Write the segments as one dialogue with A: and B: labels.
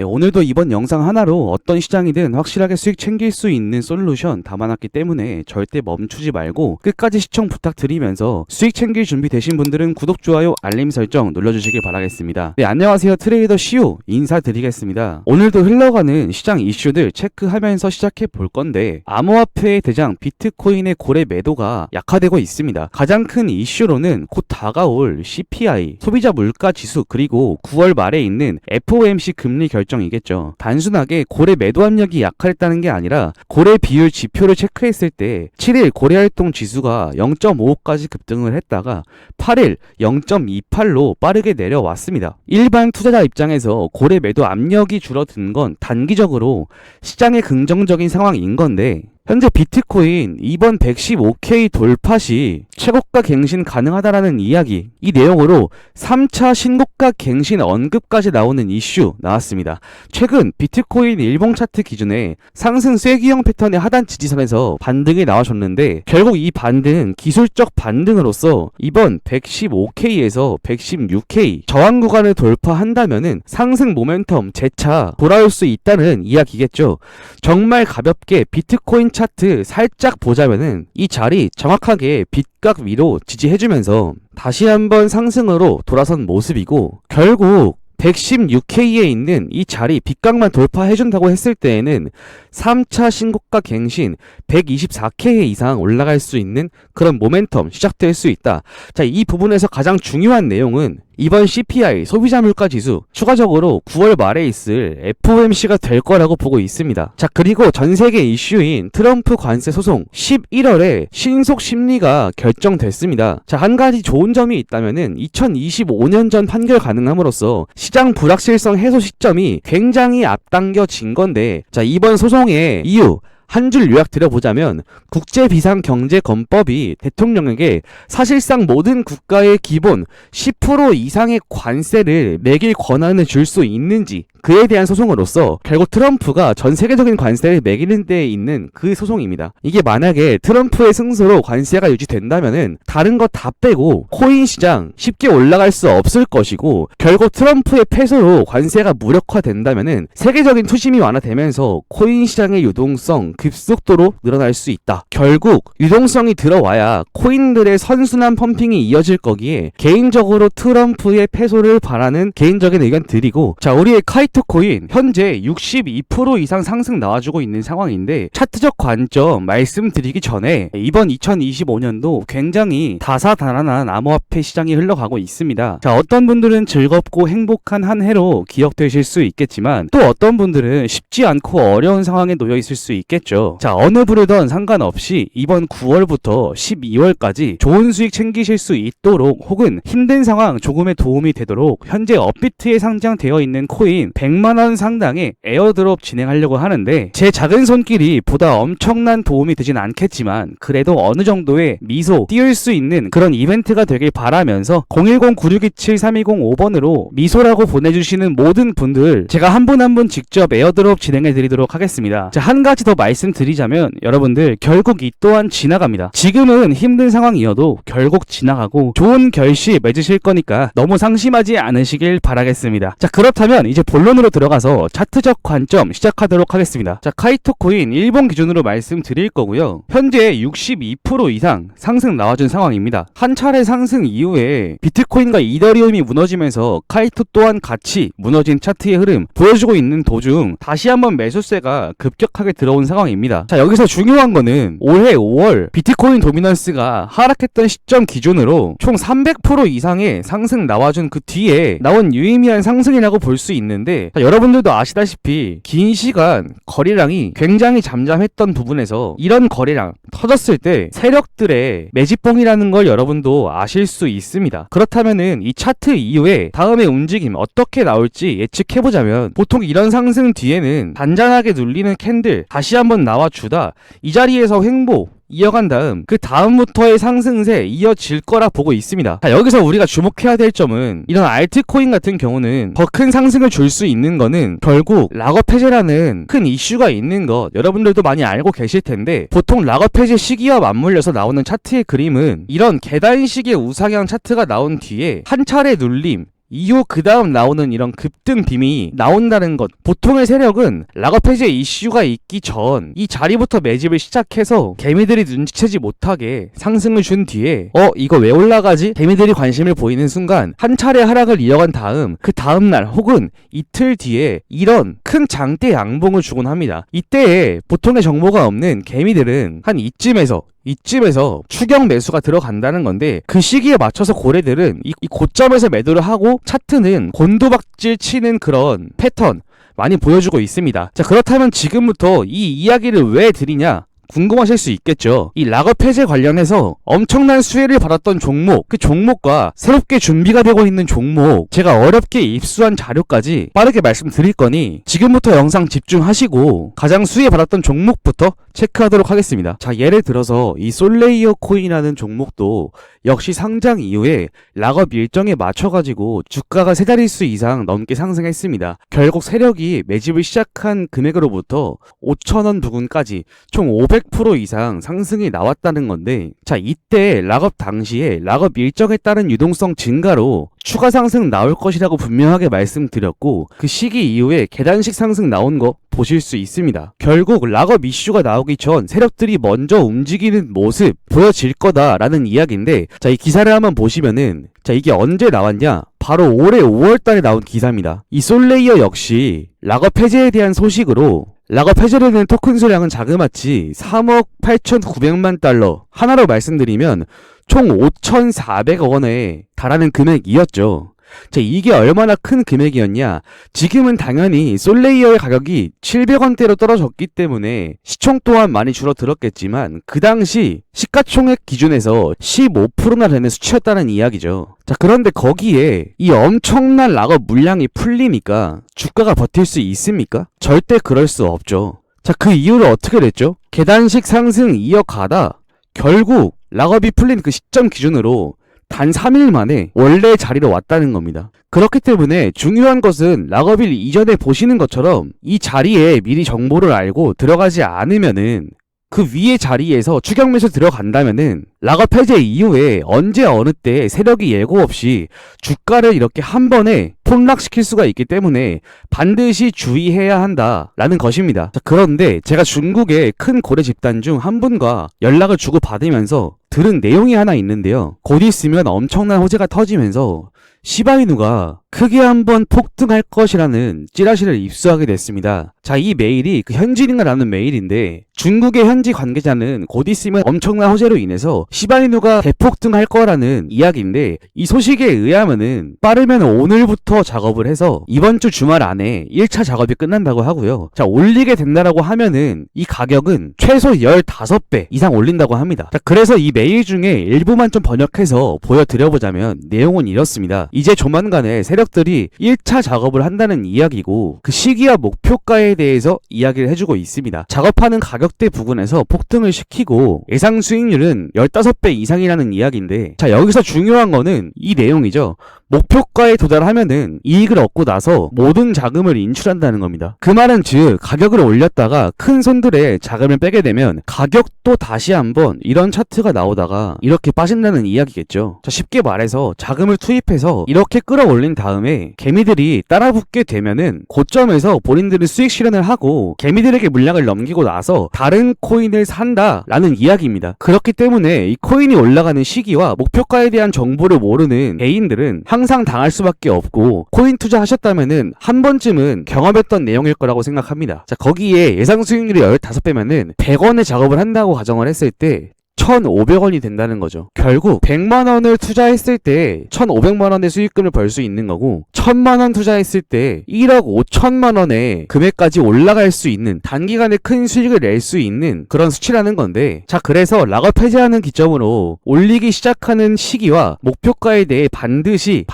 A: 네, 오늘도 이번 영상 하나로 어떤 시장이든 확실하게 수익 챙길 수 있는 솔루션 담아놨기 때문에 절대 멈추지 말고 끝까지 시청 부탁드리면서 수익 챙길 준비 되신 분들은 구독, 좋아요, 알림 설정 눌러주시길 바라겠습니다. 네, 안녕하세요. 트레이더 시우 인사드리겠습니다. 오늘도 흘러가는 시장 이슈들 체크하면서 시작해 볼 건데, 암호화폐의 대장 비트코인의 고래 매도가 약화되고 있습니다. 가장 큰 이슈로는 곧 다가올 CPI, 소비자 물가 지수, 그리고 9월 말에 있는 FOMC 금리 결정이겠죠. 단순하게 고래 매도 압력이 약화했다는 게 아니라 고래 비율 지표를 체크했을 때 7일 고래활동 지수가 0.55까지 급등을 했다가 8일 0.28로 빠르게 내려왔습니다. 일반 투자자 입장에서 고래 매도 압력이 줄어든 건 단기적으로 시장의 긍정적인 상황인 건데, 현재 비트코인 이번 115K 돌파 시 최고가 갱신 가능하다라는 이야기, 이 내용으로 3차 신고가 갱신 언급까지 나오는 이슈 나왔습니다. 최근 비트코인 일봉 차트 기준에 상승 쐐기형 패턴의 하단 지지선에서 반등이 나와줬는데, 결국 이 반등은 기술적 반등으로서 이번 115K에서 116K 저항 구간을 돌파한다면은 상승 모멘텀 재차 돌아올 수 있다는 이야기겠죠. 정말 가볍게 비트코인 차트 살짝 보자면은 이 자리 정확하게 빗각 위로 지지해주면서 다시 한번 상승으로 돌아선 모습이고, 결국 116K에 있는 이 자리 빗각만 돌파해준다고 했을 때에는 3차 신고가 갱신 124K 이상 올라갈 수 있는 그런 모멘텀 시작될 수 있다. 자, 이 부분에서 가장 중요한 내용은 이번 CPI, 소비자 물가 지수, 추가적으로 9월 말에 있을 FOMC가 될 거라고 보고 있습니다. 자, 그리고 전 세계 이슈인 트럼프 관세 소송 11월에 신속 심리가 결정됐습니다. 자, 한 가지 좋은 점이 있다면은 2025년 전 판결 가능함으로써 시장 불확실성 해소 시점이 굉장히 앞당겨진 건데, 자, 이번 소송의 이유 한 줄 요약 드려보자면, 국제비상경제권법이 대통령에게 사실상 모든 국가의 기본 10% 이상의 관세를 매길 권한을 줄 수 있는지, 그에 대한 소송으로서 결국 트럼프가 전 세계적인 관세를 매기는 데에 있는 그 소송입니다. 이게 만약에 트럼프의 승소로 관세가 유지된다면은 다른 거 다 빼고 코인 시장 쉽게 올라갈 수 없을 것이고, 결국 트럼프의 패소로 관세가 무력화된다면은 세계적인 투심이 완화되면서 코인 시장의 유동성 급속도로 늘어날 수 있다. 결국 유동성이 들어와야 코인들의 선순환 펌핑이 이어질 거기에 개인적으로 트럼프의 패소를 바라는 개인적인 의견 드리고, 자, 우리의 카이토코인 현재 62% 이상 상승 나와주고 있는 상황인데, 차트적 관점 말씀드리기 전에 이번 2025년도 굉장히 다사다난한 암호화폐 시장이 흘러가고 있습니다. 자, 어떤 분들은 즐겁고 행복한 한 해로 기억되실 수 있겠지만, 또 어떤 분들은 쉽지 않고 어려운 상황에 놓여 있을 수 있겠죠. 자, 어느 부류든 상관없이 이번 9월부터 12월까지 좋은 수익 챙기실 수 있도록, 혹은 힘든 상황 조금의 도움이 되도록 현재 업비트에 상장되어 있는 코인 100만원 상당의 에어드롭 진행하려고 하는데, 제 작은 손길이 보다 엄청난 도움이 되진 않겠지만 그래도 어느 정도의 미소 띄울 수 있는 그런 이벤트가 되길 바라면서 010-9627-3205번으로 미소라고 보내주시는 모든 분들 제가 한 분 한 분 직접 에어드롭 진행해 드리도록 하겠습니다. 자, 한 가지 더 말씀드리자면, 여러분들 결국 이 또한 지나갑니다. 지금은 힘든 상황이어도 결국 지나가고 좋은 결실 맺으실 거니까 너무 상심하지 않으시길 바라겠습니다. 자, 그렇다면 이제 본론으로 들어가서 차트적 관점 시작하도록 하겠습니다. 자, 카이토코인 일본 기준으로 말씀드릴 거고요. 현재 62% 이상 상승 나와준 상황입니다. 한 차례 상승 이후에 비트코인과 이더리움이 무너지면서 카이토 또한 같이 무너진 차트의 흐름 보여주고 있는 도중 다시 한번 매수세가 급격하게 들어온 상황입니다. 자, 여기서 중요한 거는 올해 5월 비트코인 도미넌스가 하락했던 시점 기준으로 총 300% 이상의 상승 나와준 그 뒤에 나온 유의미한 상승이라고 볼 수 있는데, 자, 여러분들도 아시다시피 긴 시간 거래량이 굉장히 잠잠했던 부분에서 이런 거래량 터졌을 때 세력들의 매집봉이라는 걸 여러분도 아실 수 있습니다. 그렇다면은 이 차트 이후에 다음의 움직임 어떻게 나올지 예측해보자면, 보통 이런 상승 뒤에는 단단하게 눌리는 캔들 다시 한번 나와주다 이 자리에서 횡보 이어간 다음 그 다음부터의 상승세 이어질 거라 보고 있습니다. 자, 여기서 우리가 주목해야 될 점은, 이런 알트코인 같은 경우는 더 큰 상승을 줄 수 있는 거는 결국 락업 해제라는 큰 이슈가 있는 것 여러분들도 많이 알고 계실 텐데, 보통 락업 해제 시기와 맞물려서 나오는 차트의 그림은 이런 계단식의 우상향 차트가 나온 뒤에 한 차례 눌림, 이후 그 다음 나오는 이런 급등 빔이 나온다는 것. 보통의 세력은 락업 해제 이슈가 있기 전 이 자리부터 매집을 시작해서 개미들이 눈치채지 못하게 상승을 준 뒤에 이거 왜 올라가지? 개미들이 관심을 보이는 순간 한 차례 하락을 이어간 다음 그 다음날 혹은 이틀 뒤에 이런 큰 장대 양봉을 주곤 합니다. 이때에 보통의 정보가 없는 개미들은 한 이쯤에서 추격 매수가 들어간다는 건데, 그 시기에 맞춰서 고래들은 이 고점에서 매도를 하고 차트는 곤두박질 치는 그런 패턴 많이 보여주고 있습니다. 자, 그렇다면 지금부터 이 이야기를 왜 드리냐 궁금하실 수 있겠죠. 이 락업 해제 관련해서 엄청난 수혜를 받았던 종목, 그 종목과 새롭게 준비가 되고 있는 종목, 제가 어렵게 입수한 자료까지 빠르게 말씀드릴 거니 지금부터 영상 집중하시고 가장 수혜 받았던 종목부터 체크하도록 하겠습니다. 자, 예를 들어서 이 솔레이어 코인이라는 종목도 역시 상장 이후에 락업 일정에 맞춰가지고 주가가 3자릿수 이상 넘게 상승했습니다. 결국 세력이 매집을 시작한 금액으로부터 5,000원 부근까지 총 500% 이상 상승이 나왔다는 건데, 자, 이때 락업 당시에 락업 일정에 따른 유동성 증가로 추가 상승 나올 것이라고 분명하게 말씀드렸고, 그 시기 이후에 계단식 상승 나온 거 보실 수 있습니다. 결국 락업 이슈가 나오기 전 세력들이 먼저 움직이는 모습 보여질 거다라는 이야기인데, 자, 이 기사를 한번 보시면은, 자, 이게 언제 나왔냐? 바로 올해 5월달에 나온 기사입니다. 이 솔레이어 역시 락업 해제에 대한 소식으로 락업 해제를 된 토큰 수량은 자그마치 3억 8,900만 달러, 하나로 말씀드리면 총 5,400억 원에 달하는 금액이었죠. 자, 이게 얼마나 큰 금액이었냐? 지금은 당연히 솔레이어의 가격이 700원대로 떨어졌기 때문에 시총 또한 많이 줄어들었겠지만 그 당시 시가총액 기준에서 15%나 되는 수치였다는 이야기죠. 자, 그런데 거기에 이 엄청난 락업 물량이 풀리니까 주가가 버틸 수 있습니까? 절대 그럴 수 없죠. 자, 그 이후로 어떻게 됐죠? 계단식 상승 이어가다 결국 락업이 풀린 그 시점 기준으로 단 3일 만에 원래 자리로 왔다는 겁니다. 그렇기 때문에 중요한 것은 락업일 이전에 보시는 것처럼 이 자리에 미리 정보를 알고 들어가지 않으면은, 그 위의 자리에서 추격 매수 들어간다면은 락업 해제 이후에 언제 어느 때 세력이 예고 없이 주가를 이렇게 한 번에 폭락시킬 수가 있기 때문에 반드시 주의해야 한다라는 것입니다. 자, 그런데 제가 중국의 큰 고래 집단 중 한 분과 연락을 주고 받으면서 들은 내용이 하나 있는데요. 곧 있으면 엄청난 호재가 터지면서 시바이누가 크게 한번 폭등할 것이라는 찌라시를 입수하게 됐습니다. 자, 이 메일이 그 현지인가라는 메일인데, 중국의 현지 관계자는 곧 있으면 엄청난 호재로 인해서 시바이누가 대폭등할 거라는 이야기인데, 이 소식에 의하면은 빠르면 오늘부터 작업을 해서 이번 주 주말 안에 1차 작업이 끝난다고 하고요. 자, 올리게 된다라고 하면은 이 가격은 최소 15배 이상 올린다고 합니다. 자, 그래서 이 메일 중에 일부만 좀 번역해서 보여드려보자면 내용은 이렇습니다. 이제 조만간에 세력들이 1차 작업을 한다는 이야기고, 그 시기와 목표가에 대해서 이야기를 해주고 있습니다. 작업하는 가격대 부근에서 폭등을 시키고 예상 수익률은 15배 이상이라는 이야기인데, 자, 여기서 중요한 거는 이 내용이죠. 목표가에 도달하면은 이익을 얻고 나서 모든 자금을 인출한다는 겁니다. 그 말은 즉 가격을 올렸다가 큰 손들의 자금을 빼게 되면 가격도 다시 한번 이런 차트가 나오다가 이렇게 빠진다는 이야기겠죠. 자, 쉽게 말해서 자금을 투입해서 이렇게 끌어올린 다음에 개미들이 따라붙게 되면은 고점에서 본인들은 수익 실현을 하고 개미들에게 물량을 넘기고 나서 다른 코인을 산다라는 이야기입니다. 그렇기 때문에 이 코인이 올라가는 시기와 목표가에 대한 정보를 모르는 개인들은 항상 당할 수밖에 없고, 코인 투자하셨다면은 한 번쯤은 경험했던 내용일 거라고 생각합니다. 자, 거기에 예상 수익률이 15배면은 100원의 작업을 한다고 가정을 했을 때 1,500원이 된다는 거죠. 결국 100만원을 투자했을 때 1,500만원의 수익금을 벌 수 있는 거고, 1,000만원 투자했을 때 1억 5천만원의 금액까지 올라갈 수 있는, 단기간에 큰 수익을 낼 수 있는 그런 수치라는 건데, 자, 그래서 락업 해제하는 기점으로 올리기 시작하는 시기와 목표가에 대해 반드시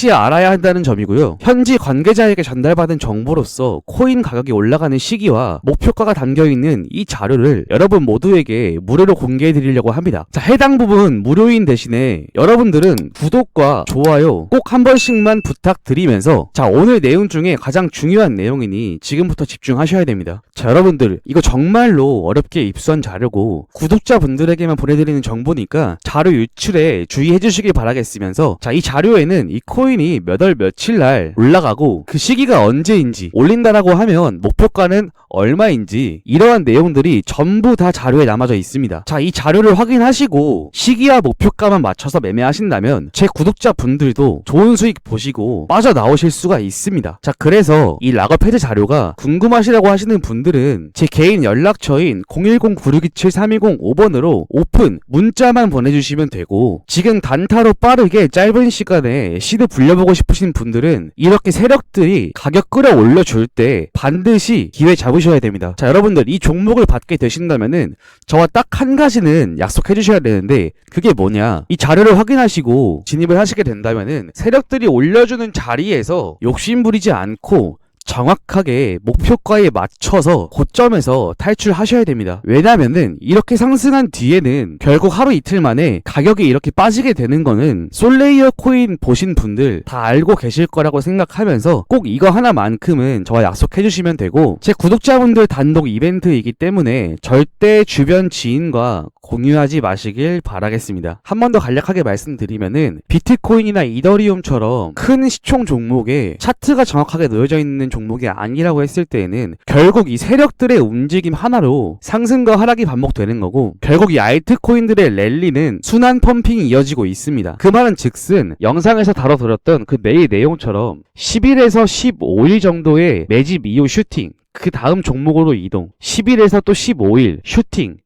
A: 알아야 한다는 점이고요. 현지 관계자에게 전달받은 정보로서 코인 가격이 올라가는 시기와 목표가가 담겨있는 이 자료를 여러분 모두에게 무료로 공개해드리려고 알려드리려고 합니다. 자, 해당 부분 무료인 대신에 여러분들은 구독과 좋아요 꼭 한 번씩만 부탁드리면서, 자, 오늘 내용 중에 가장 중요한 내용이니 지금부터 집중하셔야 됩니다. 자, 여러분들 이거 정말로 어렵게 입수한 자료고 구독자분들에게만 보내드리는 정보니까 자료 유출에 주의해 주시길 바라겠으면서, 자, 이 자료에는 이 코인이 몇 월 며칠 날 올라가고 그 시기가 언제인지, 올린다라고 하면 목표가는 얼마인지, 이러한 내용들이 전부 다 자료에 남아져 있습니다. 자, 이 자료를 확인하시고 시기와 목표가만 맞춰서 매매하신다면 제 구독자분들도 좋은 수익 보시고 빠져나오실 수가 있습니다. 자, 그래서 이 락업 해제 자료가 궁금하시다고 하시는 분들은 제 개인 연락처인 010-9627-3205번으로 오픈 문자만 보내주시면 되고, 지금 단타로 빠르게 짧은 시간에 시드 불려보고 싶으신 분들은 이렇게 세력들이 가격 끌어올려줄 때 반드시 기회 잡으셔야 됩니다. 자, 여러분들 이 종목을 받게 되신다면은 저와 딱 한 가지는 약속해 주셔야 되는데, 그게 뭐냐, 이 자료를 확인하시고 진입을 하시게 된다면은 세력들이 올려주는 자리에서 욕심 부리지 않고 정확하게 목표가에 맞춰서 고점에서 탈출하셔야 됩니다. 왜냐면은 이렇게 상승한 뒤에는 결국 하루 이틀 만에 가격이 이렇게 빠지게 되는 거는 솔레이어 코인 보신 분들 다 알고 계실 거라고 생각하면서 꼭 이거 하나만큼은 저와 약속해 주시면 되고, 제 구독자분들 단독 이벤트이기 때문에 절대 주변 지인과 공유하지 마시길 바라겠습니다. 한 번 더 간략하게 말씀드리면은 비트코인이나 이더리움처럼 큰 시총 종목에 차트가 정확하게 놓여져 있는 종목이 아니라고 했을 때에는 결국 이 세력들의 움직임 하나로 상승과 하락이 반복되는 거고, 결국 이 알트코인들의 랠리는 순환 펌핑이 이어지고 있습니다. 그 말은 즉슨 영상에서 다뤄드렸던 그 매일 내용처럼 10일에서 15일 정도의 매집 이후 슈팅, 그 다음 종목으로 이동, 10일에서 또 15일 슈팅,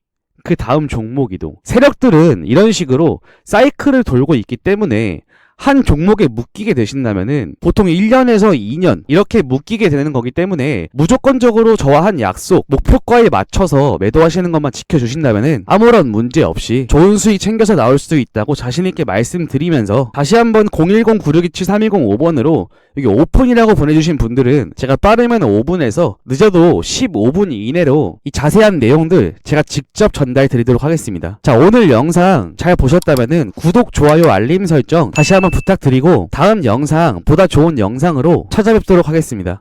A: 그 다음 종목 이동. 세력들은 이런 식으로 사이클을 돌고 있기 때문에 한 종목에 묶이게 되신다면은 보통 1년에서 2년 이렇게 묶이게 되는 거기 때문에 무조건적으로 저와 한 약속, 목표가에 맞춰서 매도하시는 것만 지켜주신다면은 아무런 문제 없이 좋은 수익 챙겨서 나올 수 있다고 자신있게 말씀드리면서, 다시 한번 010-9627-3205번으로 여기 오픈이라고 보내주신 분들은 제가 빠르면 5분에서 늦어도 15분 이내로 이 자세한 내용들 제가 직접 전달 드리도록 하겠습니다. 자, 오늘 영상 잘 보셨다면은 구독, 좋아요, 알림 설정 다시 한번 부탁드리고 다음 영상 보다 좋은 영상으로 찾아뵙도록 하겠습니다.